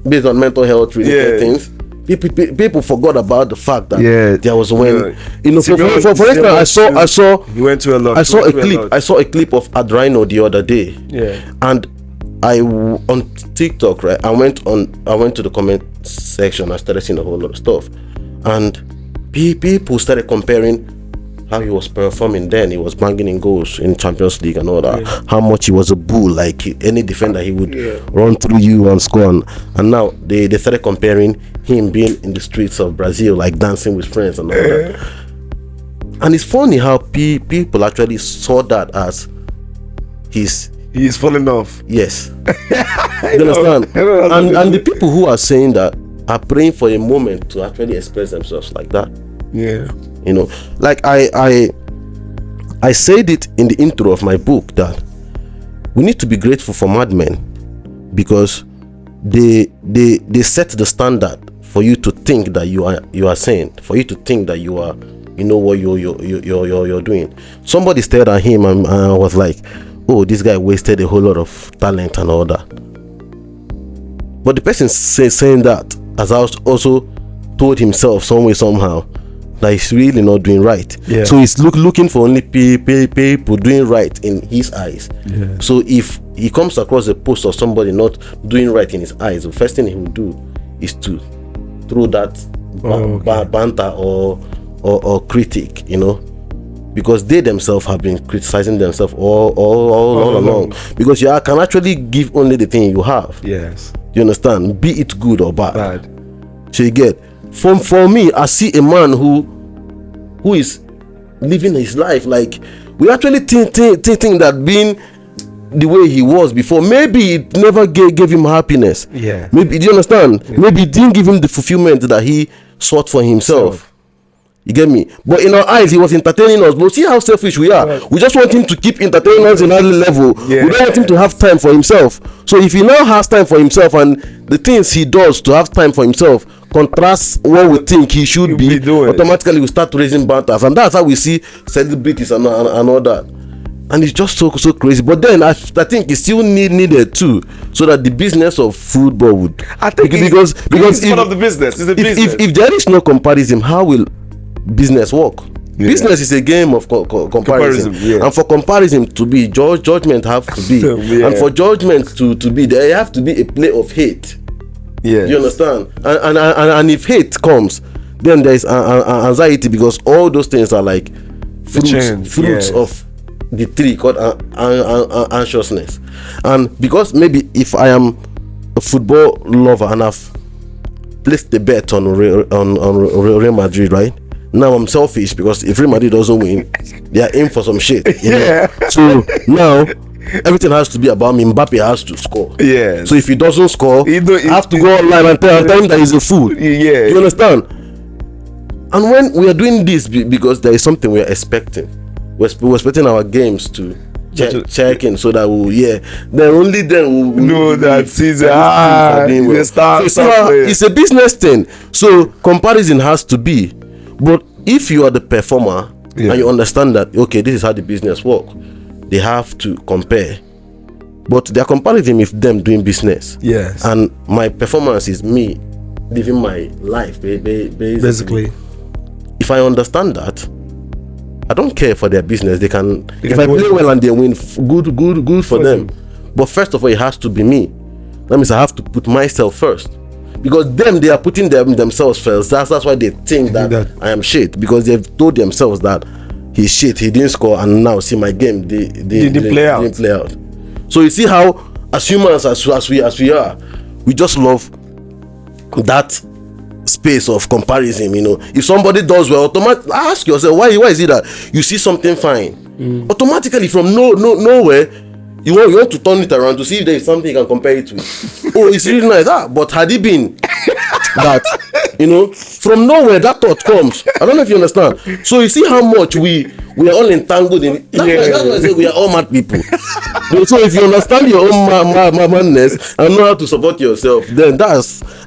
based on mental health related things, people forgot about the fact that there was when, you know, for instance, I saw you went to a lot. I saw a clip of Adrino the other day. Yeah. And on TikTok, right? I went to the comment section. I started seeing a whole lot of stuff, and people started comparing how he was performing then. He was banging in goals in Champions League and all that. How much he was a bull, like any defender, he would run through you and score. And now they started comparing him being in the streets of Brazil, like dancing with friends and all that. And it's funny how people actually saw that as he's falling off. Yes. You understand? And the people who are saying that are praying for a moment to actually express themselves like that. Yeah. You know, like I said it in the intro of my book that we need to be grateful for madmen, because they set the standard for you to think that you are sane, for you to think that you are, you know what you're doing. Somebody stared at him and I was like, oh, this guy wasted a whole lot of talent and all that. But the person saying that has also told himself some way somehow that he's really not doing right. Yeah. So he's looking for only people doing right in his eyes. Yeah. So if he comes across a post of somebody not doing right in his eyes, the first thing he will do is to throw that banter or critic, you know, because they themselves have been criticizing themselves all along. Because you can actually give only the thing you have. Yes. You understand? Be it good or bad. So you get, for me, I see a man who is living his life like, we actually think that being the way he was before, maybe it never gave him happiness. Yeah. Maybe, do you understand? Yeah. Maybe it didn't give him the fulfillment that he sought for himself. You get me? But in our eyes, he was entertaining us. But see how selfish we are. Right. We just want him to keep entertaining us in our level. Yeah. We don't want him to have time for himself. So if he now has time for himself, and the things he does to have time for himself contrasts what we think he should be doing, automatically we start raising banters. And that's how we see celebrities and all that. And it's just so crazy. But then I think it's still needed too, so that the business of football would, I think, because it's part of the business. It's a business. If there is no comparison, how will business work? Yeah. Business is a game of comparison. Yeah. And for comparison to be, judgment have to be. Yeah. And for judgment to be, there have to be a play of hate. Yeah. You understand? And if hate comes, then there is anxiety, because all those things are like fruits of the tree called anxiousness. And because maybe if I am a football lover and I've placed the bet on Real Madrid, right? Now I'm selfish, because if Real Madrid doesn't win, they are in for some shit. Yeah. So now everything has to be about me. Mbappe has to score. Yeah. So if he doesn't score, I have to go online and tell him that he's a fool. Yeah. You understand? And when we are doing this, because there is something we are expecting, we're expecting our games to check in, so that then only then we'll know that season it's a business thing. So comparison has to be. But if you are the performer and you understand that, okay, this is how the business works, they have to compare. But they are comparing with them doing business. Yes. And my performance is me living my life, basically. If I understand that, I don't care for their business. They can if I play well and they win, good for them. But first of all, it has to be me. That means I have to put myself first. Because they are putting themselves first. That's why they think that I am shit. Because they've told themselves that he's shit, he didn't score, and now see my game, they didn't play out. So you see how, as humans as we are, we just love that space of comparison. If somebody does well, ask yourself why is it that you see something fine, automatically from nowhere you want to turn it around to see if there is something you can compare it with. Oh, it's really nice. But had it been that, from nowhere that thought comes. I don't know if you understand. So you see how much we are all entangled in it. That's why I say we are all mad people. So if you understand your own madness and know how to support yourself, then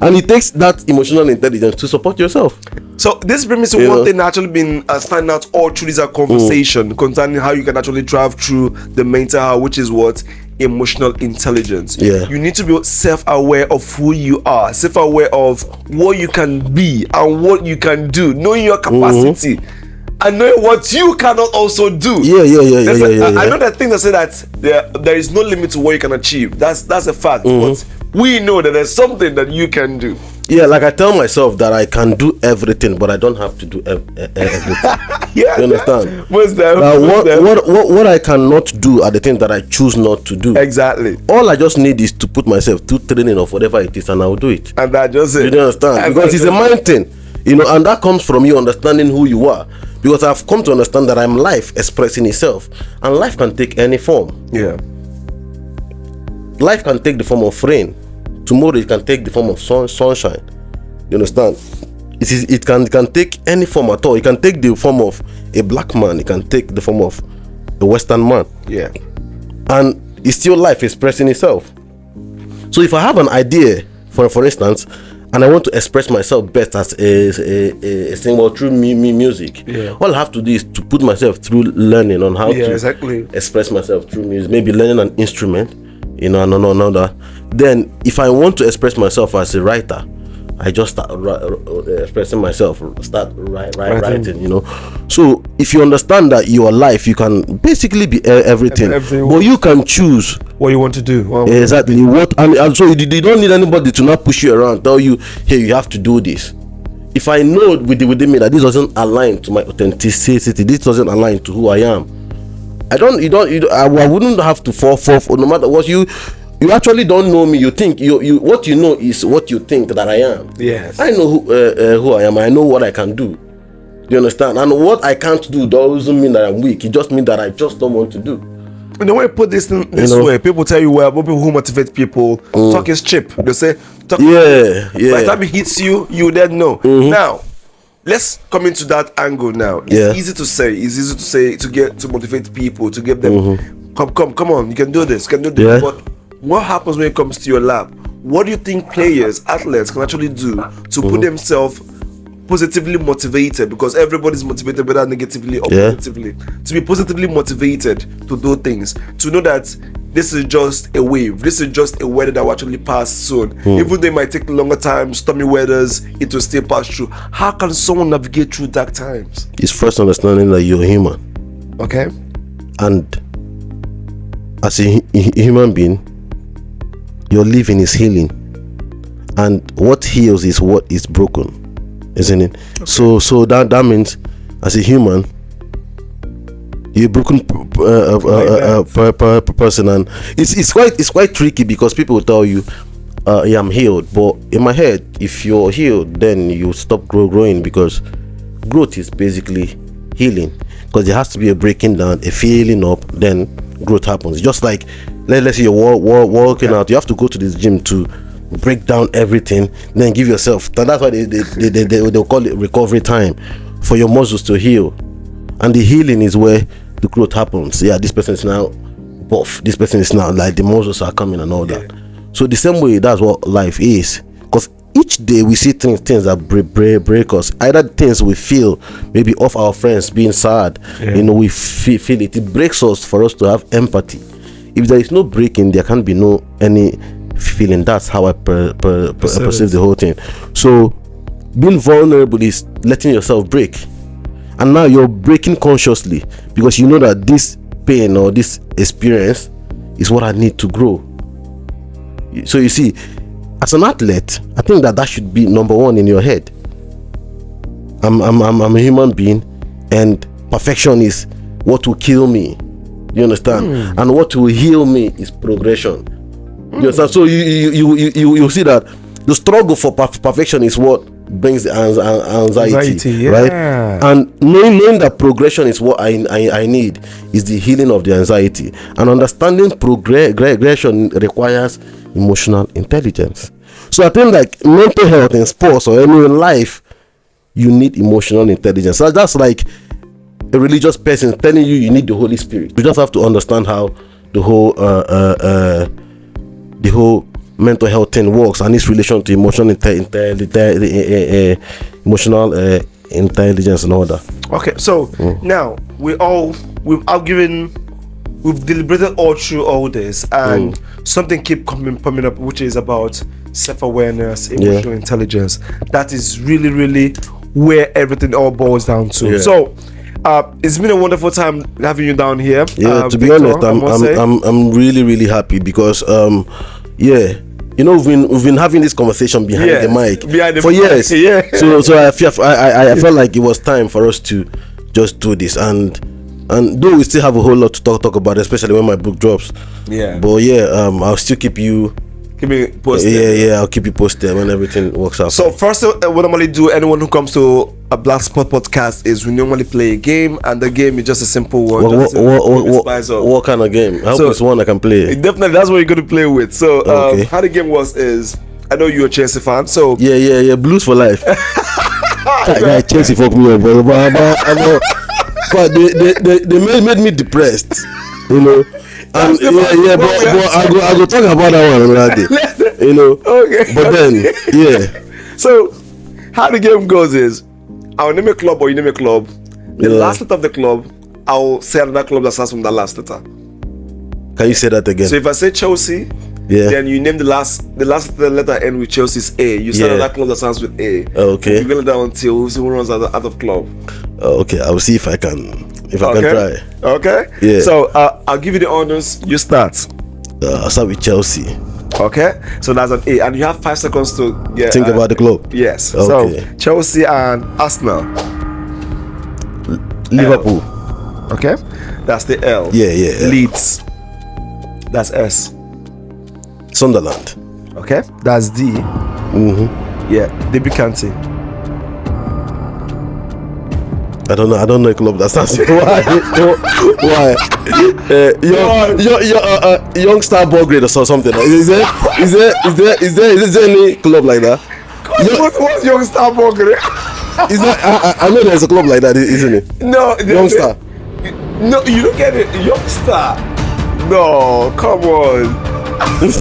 and it takes that emotional intelligence to support yourself. So this brings me to one thing actually been standing out all through this conversation concerning how you can actually drive through the mental health, which is what? Emotional intelligence. You need to be self-aware of who you are, self-aware of what you can be and what you can do, knowing your capacity and knowing what you cannot also do. I know that thing that say that there is no limit to what you can achieve. That's a fact. But we know that there's something that you can do. Like I tell myself that I can do everything, but I don't have to do everything. You understand? What I cannot do are the things that I choose not to do. Exactly. All I just need is to put myself through training of whatever it is, and I'll do it. And that just it. You understand? Because it's a mind thing, and that comes from you understanding who you are. Because I've come to understand that I'm life expressing itself, and life can take any form. Life can take the form of rain. Tomorrow it can take the form of sunshine. You understand? It can take any form at all. It can take the form of a black man. It can take the form of a Western man. And it's still life expressing itself. So if I have an idea, for instance, and I want to express myself best as a singer through music, all I have to do is to put myself through learning on how to express myself through music. Maybe learning an instrument, and another. Then if I want to express myself as a writer, I just start expressing myself, start writing. So if you understand that your life, you can basically be everything, but you can choose what you want to do. Exactly. And so you don't need anybody to not push you around, tell you, hey, you have to do this. If I know within me that this doesn't align to my authenticity, this doesn't align to who I am, I wouldn't have to fall no matter what you actually don't know me. You think you what you know is what you think that I am. I know who I am. I know what I can do. You understand? And what I can't do doesn't mean that I'm weak. It just means that I just don't want to do. And the way I put this way, people tell you, well, people who motivate people, talk is cheap. They say, talk. By the time it hits you, you then know. Now, let's come into that angle now. It's easy to say, to motivate people, to get them, come on, you can do this, But what happens when it comes to your lab? What do you think players, athletes can actually do to put themselves positively motivated? Because everybody's motivated, whether negatively or positively. To be positively motivated to do things, to know that this is just a wave, this is just a weather that will actually pass soon. Even though it might take longer time, stormy weathers, it will still pass through. How can someone navigate through dark times? It's first understanding that you're human. Okay. And as a human being, your living is healing, and what heals is what is broken, isn't it? Okay. So that means, as a human, you're a broken person, and it's quite tricky because people will tell you, yeah, I'm healed, but in my head, if you're healed, then you stop growing, because growth is basically healing, because there has to be a breaking down, a filling up, then growth happens. Just like, let's say you're working out, you have to go to this gym to break down everything, then give yourself, and that's why they'll call it recovery time, for your muscles to heal. And the healing is where the growth happens. This person is now buff, this person is now, like, the muscles are coming and all that. So the same way, that's what life is, because each day we see things that break us. Either things we feel, maybe of our friends being sad, we feel it breaks us, for us to have empathy. If there is no breaking, there can't be no any feeling. That's how I perceive the whole thing. So being vulnerable is letting yourself break, and now you're breaking consciously, because you know that this pain or this experience is what I need to grow. So you see, as an athlete, I think that should be number one in your head. I'm a human being, and perfection is what will kill me. You understand? And what will heal me is progression. You understand? So you see that the struggle for perfection is what brings the anxiety, yeah. right? And knowing that progression is what I need is the healing of the anxiety, and understanding progression requires emotional intelligence. So I think like mental health in sports or any life, you need emotional intelligence. So that's like a religious person telling you need the Holy Spirit. You just have to understand how the whole mental health thing works and its relation to emotional intelligence and all that. Okay, so now we've deliberated all through all this, and something keep coming up, which is about self-awareness, emotional intelligence. That is really where everything all boils down to. Yeah. So it's been a wonderful time having you down here. Yeah, to be Victor, honest, I'm really happy because you know, we've been having this conversation behind the mic for years. Yeah. So I felt like it was time for us to just do this, and though we still have a whole lot to talk about, especially when my book drops. Yeah. But I'll still keep me posted. Yeah, I'll keep you posted when everything works out. So first, what I normally do, anyone who comes to a Blaqsport podcast, is we normally play a game, and the game is just a simple one. What kind of game? I hope it's one I can play. Definitely, that's what you're going to play with. So how the game is I know you're a Chelsea fan, so yeah, Blues for life. Chelsea fuck me up, but they made me depressed, you know. And but I go talk about that one another day, you know. Okay. But then, So, how the game goes is, I'll name a club or you name a club. The last letter of the club, I'll say another club that starts from the last letter. Can you say that again? So if I say Chelsea, then you name the last letter end with Chelsea's A. You say another club that starts with A. Okay. You're going down until who runs out of club. Okay, I will see if I can. If I can try. Okay. Yeah. So I'll give you the honors. You start. I'll start with Chelsea. Okay. So that's an A, and you have 5 seconds to think about the club. Yes. Okay. So Chelsea and Arsenal. Liverpool. L. Okay. That's the L. Yeah. Leeds. That's S. Sunderland. Okay. That's D. Yeah. Derby County. I don't know a club that stands. Why? Young Star Belgrade or something. Is there any club like that? What's Young Star Belgrade? Is that I know there's a club like that, isn't it? No, Young Star. No, you don't get it. Young Star. No, come on. Wait.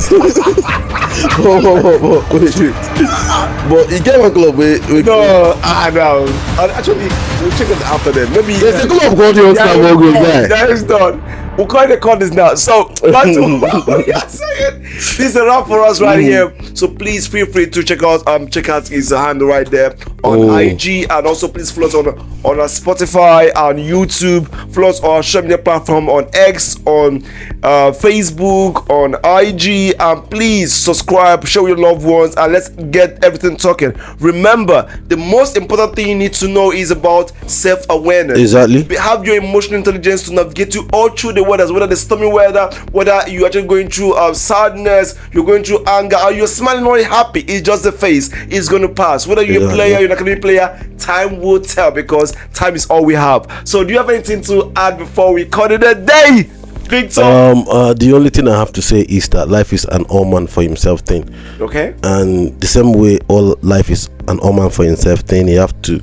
But he gave a club with no. Actually, we'll check it after then. Maybe there's a club called Young Star Belgrade. That is done. We'll call the this now. So back to what you're saying. This is a wrap for us right here. So please feel free to check out his handle right there on IG, and also please follow us on our Spotify and YouTube. Follow us on our social media platform on X, on Facebook, on IG, and please subscribe, show your loved ones, and let's get everything talking. Remember, the most important thing you need to know is about self-awareness. Exactly. Have your emotional intelligence to navigate you all through the weather, whether the stormy weather, whether you're actually going through sadness, you're going through anger, or you're smiling or happy. It's just the face. It's going to pass. Whether you're a player, you're not going to be a player, time will tell, because time is all we have. So do you have anything to add before we call it a day? The only thing I have to say is that life is an all man for himself thing. Okay. And the same way all life is an all man for himself thing, you have to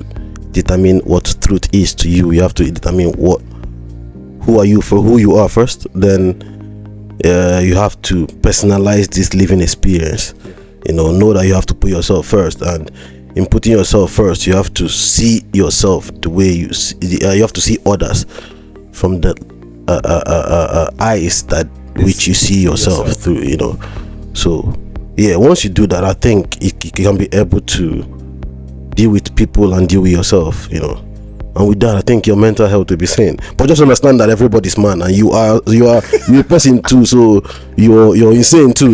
determine what truth is to you. You have to determine who are you for who you are first. Then you have to personalize this living experience. Know that you have to put yourself first, and in putting yourself first, you have to see yourself the way you see. You have to see others from the eyes that which you see yourself through. So once you do that, I think you can be able to deal with people and deal with yourself. And with that, I think your mental health will be sane. But just understand that everybody's man, and you're a person too, so you're insane too.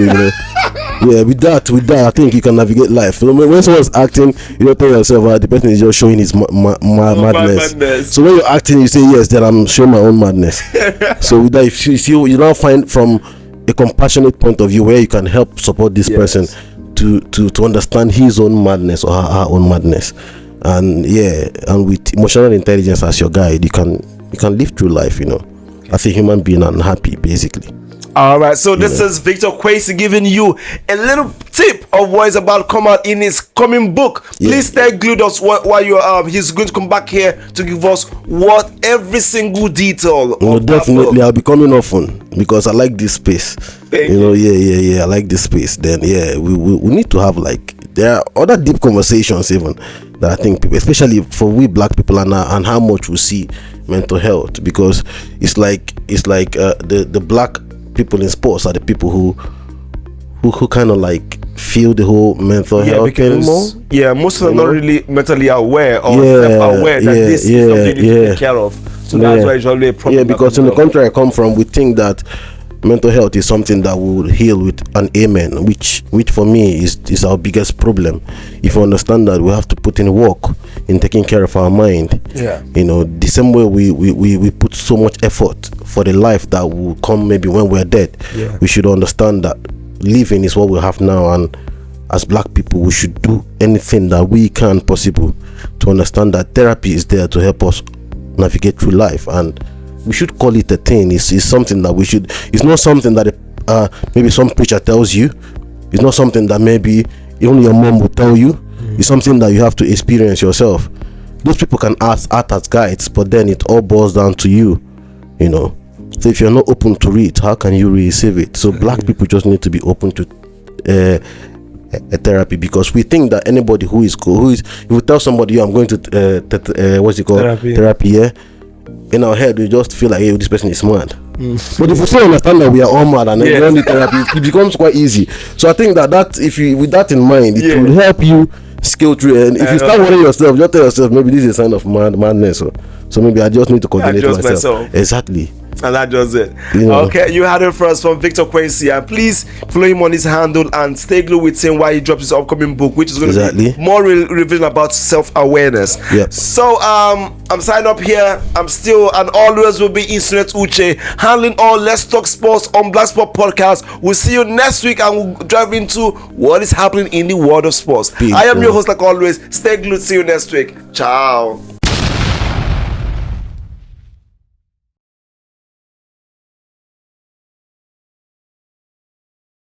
With that, I think you can navigate life. When someone's acting, you don't tell yourself the person is just showing his madness. So when you're acting, you say yes, then I'm showing my own madness. So with that, if you now find from a compassionate point of view where you can help support this person to understand his own madness or her own madness. And and with emotional intelligence as your guide, you can live through life, as a human being and happy, basically. All right, so this is Victor Kwesi giving you a little tip of what is about to come out in his coming book. Please stay glued us while you're he's going to come back here to give us what every single detail. Definitely, I'll be coming often because I like this space. I like this space. Then we need to have, like, there are other deep conversations even that I think people, especially for we black people, and how much we see mental health, because it's like the black people in sports are the people who kind of like feel the whole mental health thing more. Most of them not really mentally aware or self-aware that this is something you need to take care of. So that's why it's always a problem. Because in the country I come from, we think that mental health is something that will heal with an amen, which for me is our biggest problem. If you understand that, we have to put in work in taking care of our mind. The same way we put so much effort for the life that will come maybe when we're dead. We should understand that living is what we have now, and as black people we should do anything that we can possible to understand that therapy is there to help us navigate through life, and we should call it a thing. It's something that we should. It's not something that maybe some preacher tells you. It's not something that maybe only your mom will tell you. It's something that you have to experience yourself. Those people can act as guides, but then it all boils down to you. So if you're not open to it, how can you receive it? So black people just need to be open to a therapy, because we think that anybody who is if you tell somebody, I'm going to what's it called, therapy, in our head we just feel like, hey, this person is mad. But if you still understand that we are all mad and then you need therapy, it becomes quite easy. So I think that if you, with that in mind, it will help you scale through. And if you start worrying yourself, just tell yourself, maybe this is a sign of madness, so maybe I just need to control myself. Exactly. And that does it. Okay, you had it first from Victor Kwesi, and please follow him on his handle and stay glued with him while he drops his upcoming book, which is going to be more revealing about self-awareness. So I'm signing up here. I'm still and always will be Insunet Uche, handling all Let's Talk Sports on Blaqsport podcast. We'll see you next week, and we'll dive into what is happening in the world of sports. I am your host, like always. Stay glued. See you next week. Ciao.